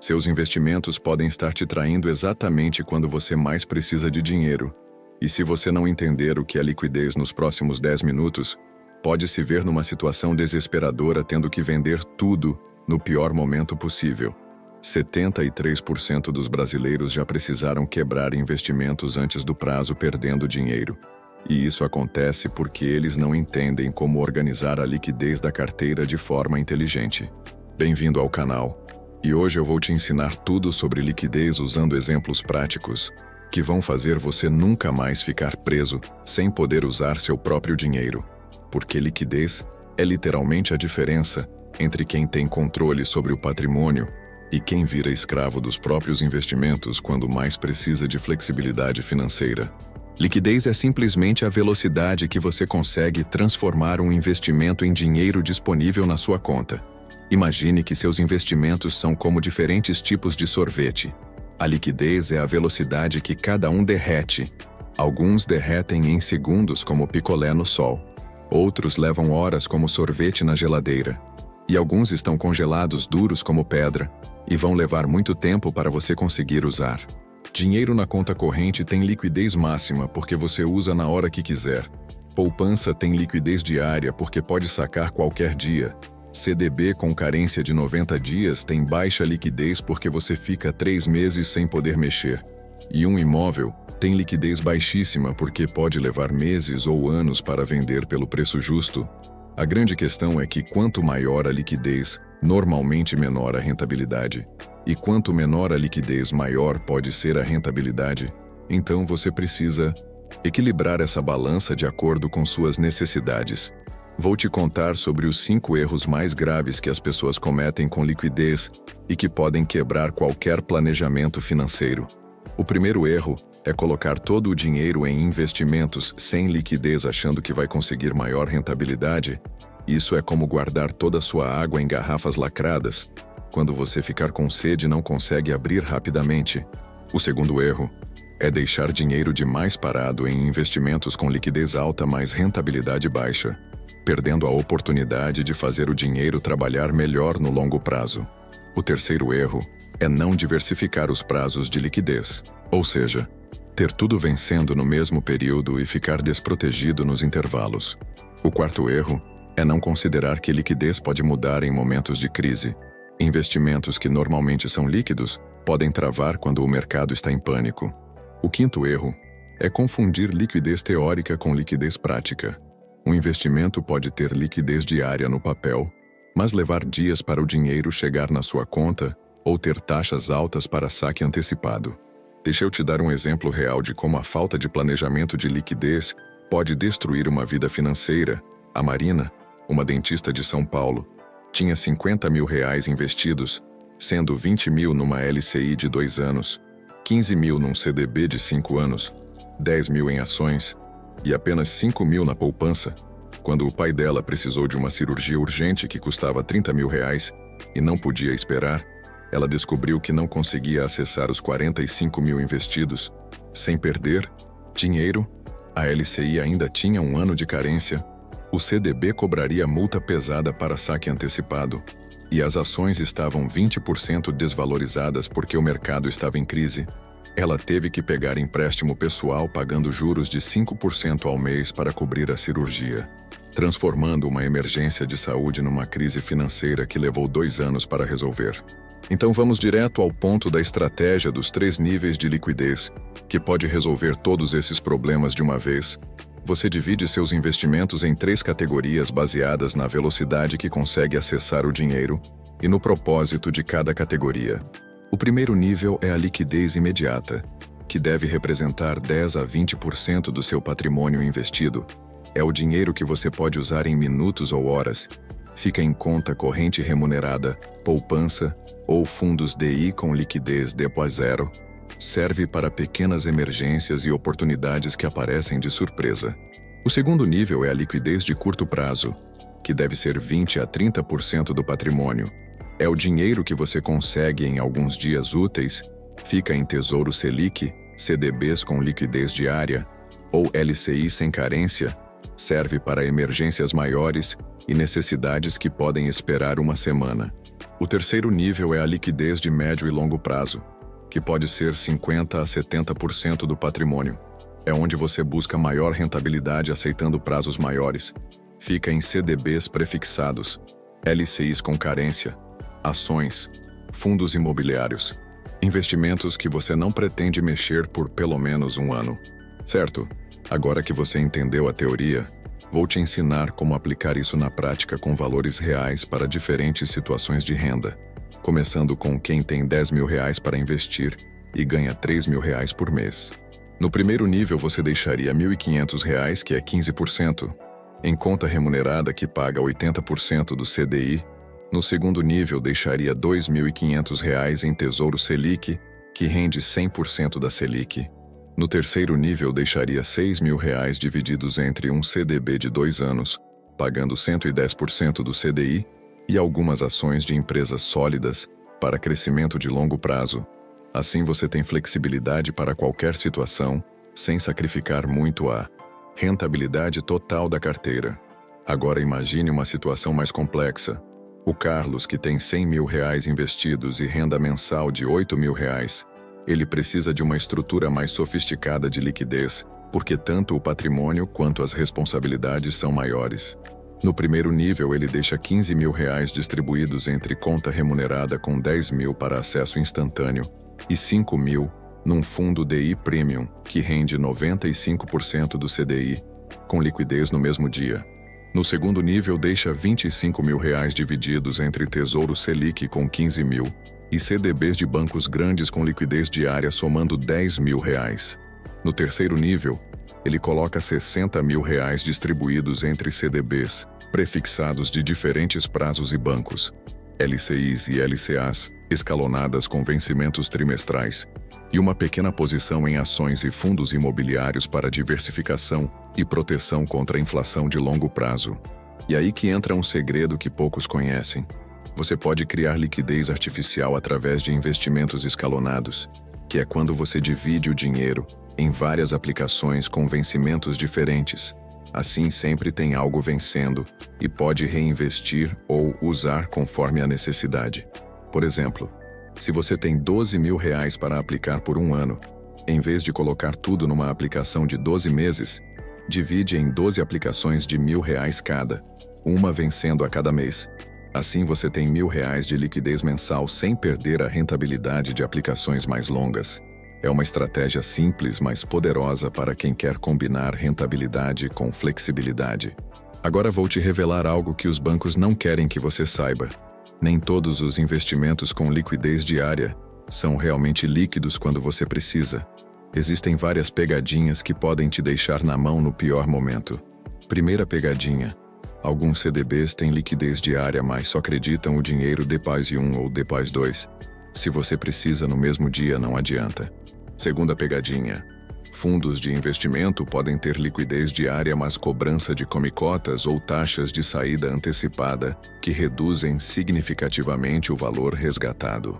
Seus investimentos podem estar te traindo exatamente quando você mais precisa de dinheiro. E se você não entender o que é liquidez nos próximos 10 minutos, pode se ver numa situação desesperadora tendo que vender tudo no pior momento possível. 73% dos brasileiros já precisaram quebrar investimentos antes do prazo perdendo dinheiro. E isso acontece porque eles não entendem como organizar a liquidez da carteira de forma inteligente. Bem-vindo ao canal. E hoje eu vou te ensinar tudo sobre liquidez usando exemplos práticos que vão fazer você nunca mais ficar preso sem poder usar seu próprio dinheiro. Porque liquidez é literalmente a diferença entre quem tem controle sobre o patrimônio e quem vira escravo dos próprios investimentos quando mais precisa de flexibilidade financeira. Liquidez é simplesmente a velocidade que você consegue transformar um investimento em dinheiro disponível na sua conta. Imagine que seus investimentos são como diferentes tipos de sorvete. A liquidez é a velocidade que cada um derrete. Alguns derretem em segundos como picolé no sol. Outros levam horas como sorvete na geladeira. E alguns estão congelados duros como pedra e vão levar muito tempo para você conseguir usar. Dinheiro na conta corrente tem liquidez máxima porque você usa na hora que quiser. Poupança tem liquidez diária porque pode sacar qualquer dia. CDB com carência de 90 dias tem baixa liquidez porque você fica 3 meses sem poder mexer. E um imóvel tem liquidez baixíssima porque pode levar meses ou anos para vender pelo preço justo. A grande questão é que quanto maior a liquidez, normalmente menor a rentabilidade. E quanto menor a liquidez, maior pode ser a rentabilidade. Então você precisa equilibrar essa balança de acordo com suas necessidades. Vou te contar sobre os 5 erros mais graves que as pessoas cometem com liquidez e que podem quebrar qualquer planejamento financeiro. O primeiro erro é colocar todo o dinheiro em investimentos sem liquidez achando que vai conseguir maior rentabilidade. Isso é como guardar toda a sua água em garrafas lacradas. Quando você ficar com sede, não consegue abrir rapidamente. O segundo erro é deixar dinheiro demais parado em investimentos com liquidez alta, mas rentabilidade baixa, perdendo a oportunidade de fazer o dinheiro trabalhar melhor no longo prazo. O terceiro erro é não diversificar os prazos de liquidez, ou seja, ter tudo vencendo no mesmo período e ficar desprotegido nos intervalos. O quarto erro é não considerar que liquidez pode mudar em momentos de crise. Investimentos que normalmente são líquidos podem travar quando o mercado está em pânico. O quinto erro é confundir liquidez teórica com liquidez prática. Um investimento pode ter liquidez diária no papel, mas levar dias para o dinheiro chegar na sua conta ou ter taxas altas para saque antecipado. Deixa eu te dar um exemplo real de como a falta de planejamento de liquidez pode destruir uma vida financeira. A Marina, uma dentista de São Paulo, tinha R$50 mil investidos, sendo 20 mil numa LCI de 2 anos, 15 mil num CDB de 5 anos, 10 mil em ações e apenas 5 mil na poupança. Quando o pai dela precisou de uma cirurgia urgente que custava R$30 mil e não podia esperar, ela descobriu que não conseguia acessar os 45 mil investidos. Sem perder dinheiro, a LCI ainda tinha 1 ano de carência, o CDB cobraria multa pesada para saque antecipado, e as ações estavam 20% desvalorizadas porque o mercado estava em crise. Ela teve que pegar empréstimo pessoal pagando juros de 5% ao mês para cobrir a cirurgia, transformando uma emergência de saúde numa crise financeira que levou 2 anos para resolver. Então vamos direto ao ponto da estratégia dos 3 níveis de liquidez, que pode resolver todos esses problemas de uma vez. Você divide seus investimentos em 3 categorias baseadas na velocidade que consegue acessar o dinheiro e no propósito de cada categoria. O primeiro nível é a liquidez imediata, que deve representar 10 a 20% do seu patrimônio investido. É o dinheiro que você pode usar em minutos ou horas. Fica em conta corrente remunerada, poupança ou fundos DI com liquidez depois zero. Serve para pequenas emergências e oportunidades que aparecem de surpresa. O segundo nível é a liquidez de curto prazo, que deve ser 20 a 30% do patrimônio. É o dinheiro que você consegue em alguns dias úteis, fica em Tesouro Selic, CDBs com liquidez diária ou LCI sem carência, Serve para emergências maiores e necessidades que podem esperar uma semana. O terceiro nível é a liquidez de médio e longo prazo, que pode ser 50% a 70% do patrimônio. É onde você busca maior rentabilidade aceitando prazos maiores. Fica em CDBs prefixados, LCIs com carência, ações, fundos imobiliários, investimentos que você não pretende mexer por pelo menos um ano. Certo? Agora que você entendeu a teoria, vou te ensinar como aplicar isso na prática com valores reais para diferentes situações de renda, começando com quem tem R$ 10.000 para investir e ganha R$ 3.000 por mês. No primeiro nível você deixaria R$ 1.500, que é 15%, em conta remunerada que paga 80% do CDI. No segundo nível deixaria R$ 2.500 em Tesouro Selic, que rende 100% da Selic. No terceiro nível deixaria R$ 6.000 divididos entre um CDB de 2 anos, pagando 110% do CDI, e algumas ações de empresas sólidas para crescimento de longo prazo. Assim você tem flexibilidade para qualquer situação, sem sacrificar muito a rentabilidade total da carteira. Agora imagine uma situação mais complexa. O Carlos, que tem R$ 100.000 investidos e renda mensal de R$ 8.000, ele precisa de uma estrutura mais sofisticada de liquidez, porque tanto o patrimônio quanto as responsabilidades são maiores. No primeiro nível, ele deixa R$ 15.000 distribuídos entre conta remunerada com 10.000 para acesso instantâneo e 5.000 num fundo DI Premium, que rende 95% do CDI, com liquidez no mesmo dia. No segundo nível, deixa R$ 25.000 divididos entre Tesouro Selic com 15.000 e CDBs de bancos grandes com liquidez diária somando R$ 10.000. No terceiro nível, ele coloca R$ 60.000 distribuídos entre CDBs, prefixados de diferentes prazos e bancos, LCIs e LCAs, escalonadas com vencimentos trimestrais, e uma pequena posição em ações e fundos imobiliários para diversificação e proteção contra a inflação de longo prazo. E aí que entra um segredo que poucos conhecem. Você pode criar liquidez artificial através de investimentos escalonados, que é quando você divide o dinheiro em várias aplicações com vencimentos diferentes. Assim sempre tem algo vencendo e pode reinvestir ou usar conforme a necessidade. Por exemplo, se você tem R$ 12.000 para aplicar por um ano, em vez de colocar tudo numa aplicação de 12 meses, divide em 12 aplicações de R$ 1.000 cada, uma vencendo a cada mês. Assim você tem R$ 1.000 de liquidez mensal sem perder a rentabilidade de aplicações mais longas. É uma estratégia simples, mas poderosa para quem quer combinar rentabilidade com flexibilidade. Agora vou te revelar algo que os bancos não querem que você saiba. Nem todos os investimentos com liquidez diária são realmente líquidos quando você precisa. Existem várias pegadinhas que podem te deixar na mão no pior momento. Primeira pegadinha. Alguns CDBs têm liquidez diária, mas só acreditam o dinheiro depois de 1 ou depois 2. Se você precisa no mesmo dia, não adianta. Segunda pegadinha. Fundos de investimento podem ter liquidez diária, mas cobrança de comicotas ou taxas de saída antecipada que reduzem significativamente o valor resgatado.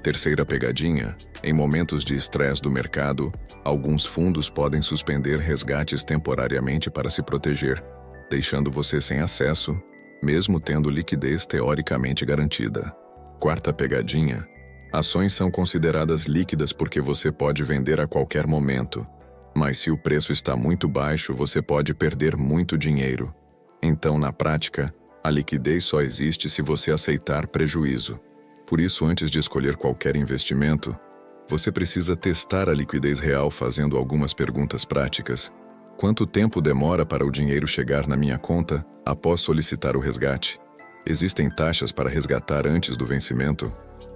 Terceira pegadinha. Em momentos de estresse do mercado, alguns fundos podem suspender resgates temporariamente para se proteger, deixando você sem acesso, mesmo tendo liquidez teoricamente garantida. Quarta pegadinha. Ações são consideradas líquidas porque você pode vender a qualquer momento. Mas se o preço está muito baixo, você pode perder muito dinheiro. Então, na prática, a liquidez só existe se você aceitar prejuízo. Por isso, antes de escolher qualquer investimento, você precisa testar a liquidez real fazendo algumas perguntas práticas. Quanto tempo demora para o dinheiro chegar na minha conta após solicitar o resgate? Existem taxas para resgatar antes do vencimento?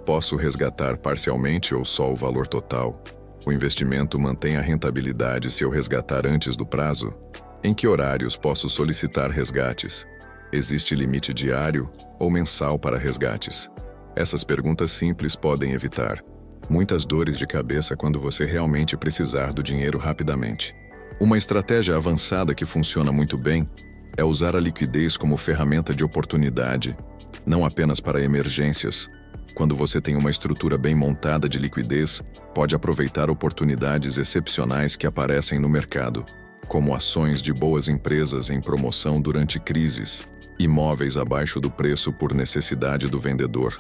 Posso resgatar parcialmente ou só o valor total? O investimento mantém a rentabilidade se eu resgatar antes do prazo? Em que horários posso solicitar resgates? Existe limite diário ou mensal para resgates? Essas perguntas simples podem evitar muitas dores de cabeça quando você realmente precisar do dinheiro rapidamente. Uma estratégia avançada que funciona muito bem é usar a liquidez como ferramenta de oportunidade, não apenas para emergências. Quando você tem uma estrutura bem montada de liquidez, pode aproveitar oportunidades excepcionais que aparecem no mercado. como ações de boas empresas em promoção durante crises, imóveis abaixo do preço por necessidade do vendedor,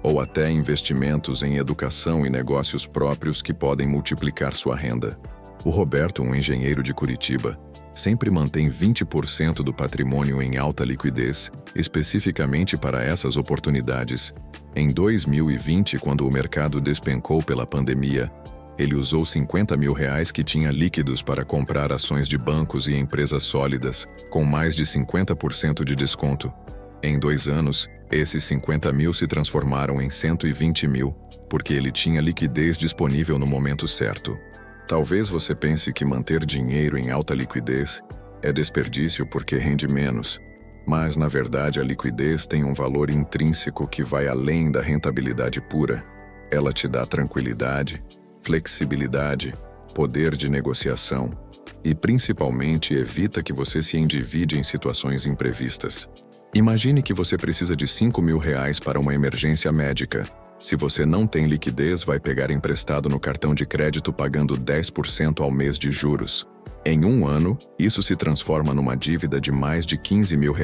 ou até investimentos em educação e negócios próprios que podem multiplicar sua renda. O Roberto, um engenheiro de Curitiba, sempre mantém 20% do patrimônio em alta liquidez, especificamente para essas oportunidades. Em 2020, quando o mercado despencou pela pandemia, ele usou R$50 mil que tinha líquidos para comprar ações de bancos e empresas sólidas, com mais de 50% de desconto. Em 2 anos, esses 50 mil se transformaram em 120 mil, porque ele tinha liquidez disponível no momento certo. Talvez você pense que manter dinheiro em alta liquidez é desperdício porque rende menos, mas na verdade a liquidez tem um valor intrínseco que vai além da rentabilidade pura. Ela te dá tranquilidade, flexibilidade, poder de negociação e principalmente evita que você se endivide em situações imprevistas. Imagine que você precisa de R$5 mil para uma emergência médica. Se você não tem liquidez, vai pegar emprestado no cartão de crédito pagando 10% ao mês de juros. Em 1 ano, isso se transforma numa dívida de mais de R$15 mil.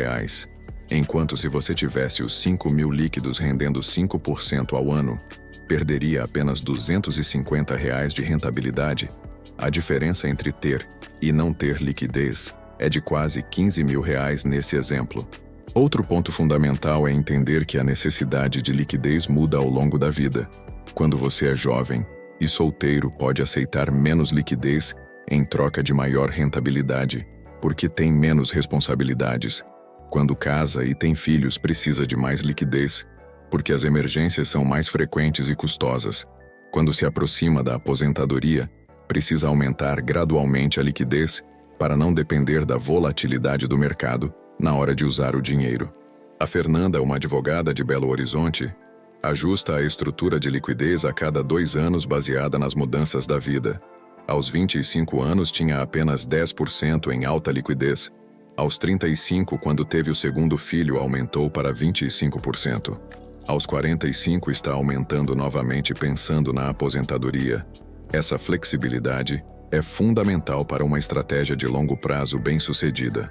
Enquanto se você tivesse os 5 mil líquidos rendendo 5% ao ano, perderia apenas R$250 de rentabilidade. A diferença entre ter e não ter liquidez é de quase R$15 mil nesse exemplo. Outro ponto fundamental é entender que a necessidade de liquidez muda ao longo da vida. Quando você é jovem e solteiro, pode aceitar menos liquidez em troca de maior rentabilidade, porque tem menos responsabilidades. Quando casa e tem filhos, precisa de mais liquidez, porque as emergências são mais frequentes e custosas. Quando se aproxima da aposentadoria, precisa aumentar gradualmente a liquidez para não depender da volatilidade do mercado na hora de usar o dinheiro. A Fernanda, uma advogada de Belo Horizonte, ajusta a estrutura de liquidez a cada 2 anos baseada nas mudanças da vida. Aos 25 anos tinha apenas 10% em alta liquidez. Aos 35, quando teve o segundo filho, aumentou para 25%. Aos 45 está aumentando novamente pensando na aposentadoria. Essa flexibilidade é fundamental para uma estratégia de longo prazo bem-sucedida.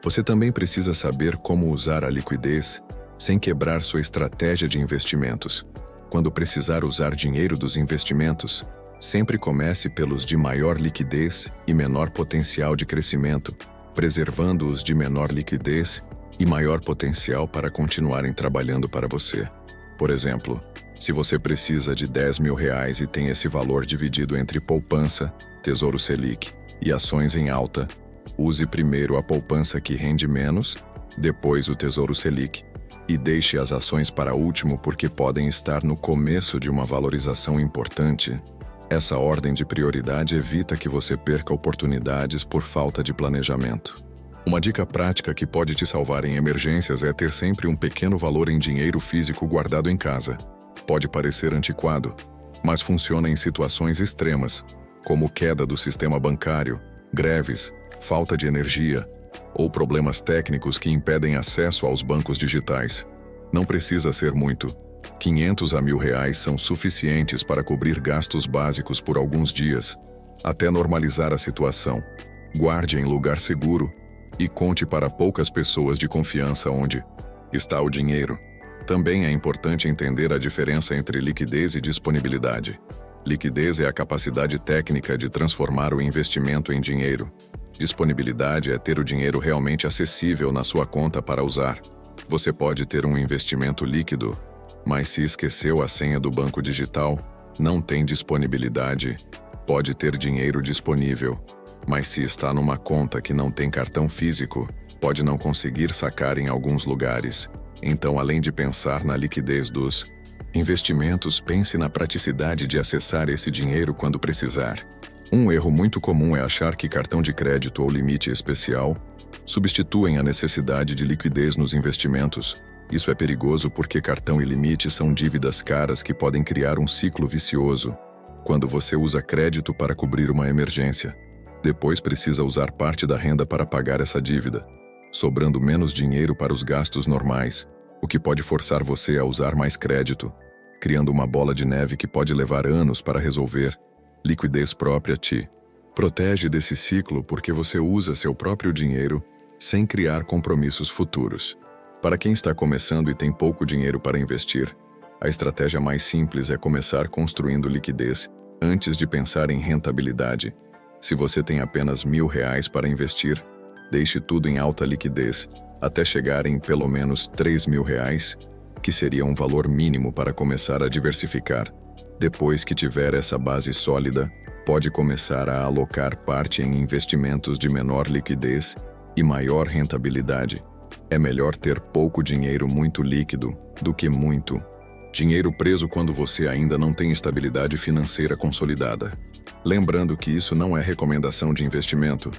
Você também precisa saber como usar a liquidez sem quebrar sua estratégia de investimentos. Quando precisar usar dinheiro dos investimentos, sempre comece pelos de maior liquidez e menor potencial de crescimento, preservando os de menor liquidez e maior potencial para continuarem trabalhando para você. Por exemplo, se você precisa de R$10 mil e tem esse valor dividido entre poupança, Tesouro Selic e ações em alta, use primeiro a poupança que rende menos, depois o Tesouro Selic, e deixe as ações para último porque podem estar no começo de uma valorização importante. Essa ordem de prioridade evita que você perca oportunidades por falta de planejamento. Uma dica prática que pode te salvar em emergências é ter sempre um pequeno valor em dinheiro físico guardado em casa. Pode parecer antiquado, mas funciona em situações extremas, como queda do sistema bancário, greves, falta de energia ou problemas técnicos que impedem acesso aos bancos digitais. Não precisa ser muito. R$500 a R$1.000 são suficientes para cobrir gastos básicos por alguns dias, até normalizar a situação. Guarde em lugar seguro e conte para poucas pessoas de confiança onde está o dinheiro. Também é importante entender a diferença entre liquidez e disponibilidade. Liquidez é a capacidade técnica de transformar o investimento em dinheiro. Disponibilidade é ter o dinheiro realmente acessível na sua conta para usar. Você pode ter um investimento líquido, mas se esqueceu a senha do banco digital, não tem disponibilidade. Pode ter dinheiro disponível, mas se está numa conta que não tem cartão físico, pode não conseguir sacar em alguns lugares. Então, além de pensar na liquidez dos investimentos, pense na praticidade de acessar esse dinheiro quando precisar. Um erro muito comum é achar que cartão de crédito ou limite especial substituem a necessidade de liquidez nos investimentos. Isso é perigoso porque cartão e limite são dívidas caras que podem criar um ciclo vicioso. Quando você usa crédito para cobrir uma emergência, depois precisa usar parte da renda para pagar essa dívida, sobrando menos dinheiro para os gastos normais, o que pode forçar você a usar mais crédito, criando uma bola de neve que pode levar anos para resolver. Liquidez própria te Protege desse ciclo porque você usa seu próprio dinheiro sem criar compromissos futuros. Para quem está começando e tem pouco dinheiro para investir, a estratégia mais simples é começar construindo liquidez antes de pensar em rentabilidade. Se você tem apenas R$ 1.000 para investir, deixe tudo em alta liquidez até chegar em pelo menos R$ 3.000, que seria um valor mínimo para começar a diversificar. Depois que tiver essa base sólida, pode começar a alocar parte em investimentos de menor liquidez e maior rentabilidade. É melhor ter pouco dinheiro muito líquido do que muito dinheiro preso quando você ainda não tem estabilidade financeira consolidada. Lembrando que isso não é recomendação de investimento.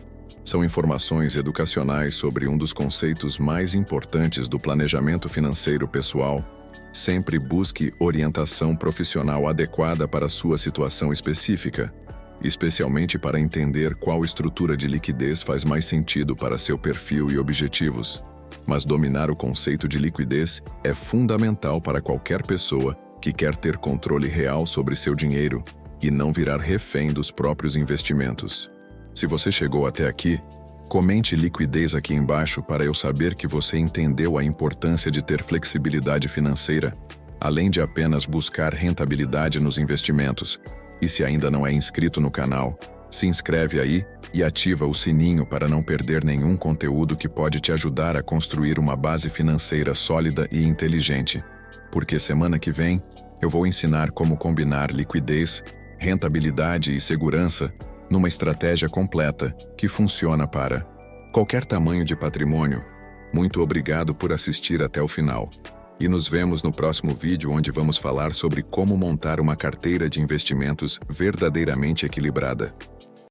São informações educacionais sobre um dos conceitos mais importantes do planejamento financeiro pessoal. Sempre busque orientação profissional adequada para a sua situação específica, especialmente para entender qual estrutura de liquidez faz mais sentido para seu perfil e objetivos. Mas dominar o conceito de liquidez é fundamental para qualquer pessoa que quer ter controle real sobre seu dinheiro e não virar refém dos próprios investimentos. Se você chegou até aqui, comente liquidez aqui embaixo para eu saber que você entendeu a importância de ter flexibilidade financeira, além de apenas buscar rentabilidade nos investimentos. E se ainda não é inscrito no canal, se inscreve aí e ativa o sininho para não perder nenhum conteúdo que pode te ajudar a construir uma base financeira sólida e inteligente. Porque semana que vem, eu vou ensinar como combinar liquidez, rentabilidade e segurança numa estratégia completa que funciona para qualquer tamanho de patrimônio. Muito obrigado por assistir até o final. E nos vemos no próximo vídeo onde vamos falar sobre como montar uma carteira de investimentos verdadeiramente equilibrada.